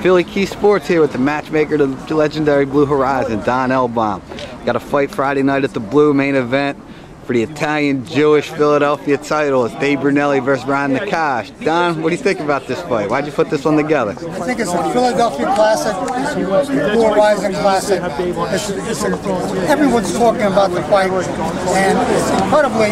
Philly Key Sports here with the matchmaker to the legendary Blue Horizon, Don Elbaum. Got a fight Friday night at the Blue main event for the Italian Jewish Philadelphia title. It's Brunelli versus Ran Nakash. Don, what do you think about this fight? Why'd you put this one together? I think it's a Philadelphia classic. It's a Blue Horizon classic. Everyone's talking about the fight, and it's incredibly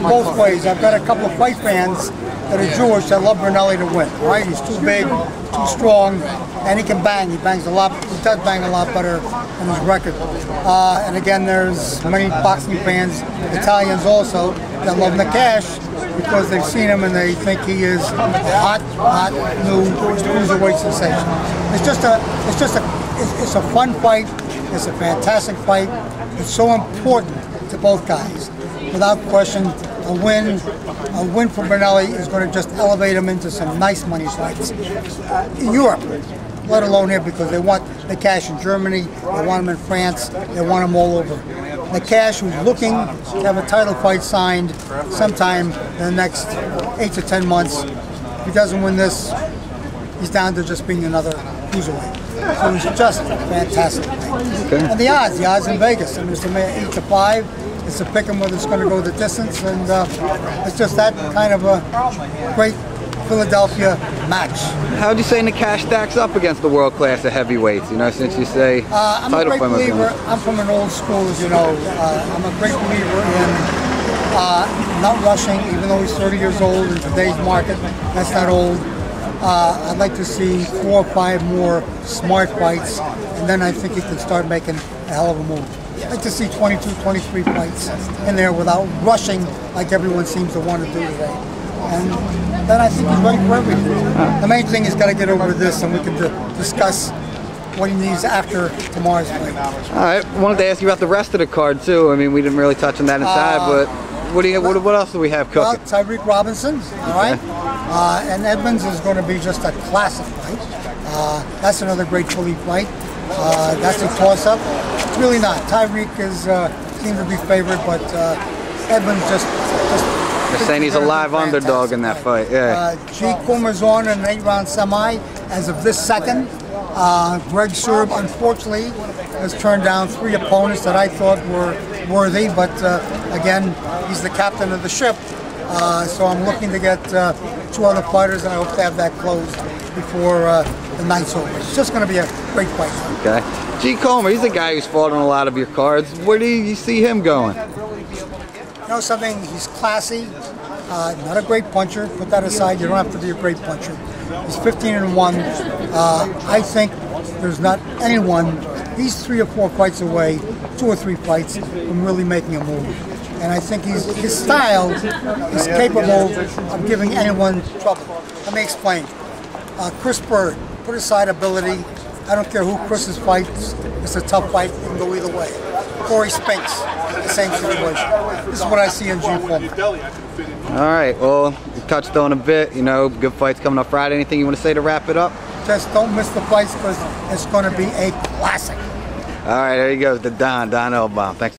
both ways. I've got a couple of fight fans that are Jewish that love Brunelli to win. Right? He's too big, too strong, and he can bang. He bangs a lot. He does bang a lot better than his record. And again, there's many boxing fans, Italians also, that love Nakash because they've seen him and they think he is a hot new cruiserweight sensation. It's a fun fight. It's a fantastic fight. It's so important to both guys. Without question, a win for Brunelli is going to just elevate him into some nice money fights in Europe, let alone here, because they want Nakash in Germany, they want him in France, they want him all over. Nakash, who's looking to have a title fight signed sometime in the next 8 to 10 months. If he doesn't win this, he's down to just being another cruiserweight. So it's just a fantastic fight. Okay. And the odds in Vegas, and it's 8 to 5. It's a pick 'em whether it's going to go the distance, and it's just that kind of a great Philadelphia match. How would you say Nakash stacks up against the world class of heavyweights? You know, since you say I'm a great believer. I'm from an old school, as you know. I'm a great believer in not rushing, even though he's 30 years old in today's market. That's not old. I'd like to see 4 or 5 more smart fights, and then I think he can start making a hell of a move. I'd like to see 22, 23 fights in there without rushing like everyone seems to want to do today. And then I think he's ready for everything. The main thing is got to get over this, and we can discuss what he needs after tomorrow's fight. All right, I wanted to ask you about the rest of the card too. I mean, we didn't really touch on that inside, but what else do we have cooking? Well, Tyric Robinson, all right, and Edmunds is going to be just a classic fight. That's another great Philly fight. That's a toss-up. It's really not. Tyric seems to be favored, but Edmunds just they're saying he's a live underdog in that fight. Yeah. Gee Culmer's on in an 8-round semi as of this second. Greg Serb, unfortunately, has turned down 3 opponents that I thought were worthy, but again, he's the captain of the ship. So I'm looking to get 2 other fighters, and I hope to have that closed before the night's over. It's just going to be a great fight. Okay. Gee Culmer, he's a guy who's fought on a lot of your cards. Where do you see him going? You know something? He's classy. Not a great puncher. Put that aside. You don't have to be a great puncher. He's 15-1. I think there's not anyone. He's 3 or 4 fights away, 2 or 3 fights from really making a move. And I think his style is capable of giving anyone trouble. Let me explain. Chris Bird, put aside ability. I don't care who Chris's fights. It's a tough fight. It can go either way. Corey Spinks, the same situation. This is what I see in Gee Culmer. All right. Well, you touched on a bit. You know, good fights coming up Friday. Anything you want to say to wrap it up? Just don't miss the fights because it's going to be a classic. All right. There you go. The Don Elbaum. Thanks.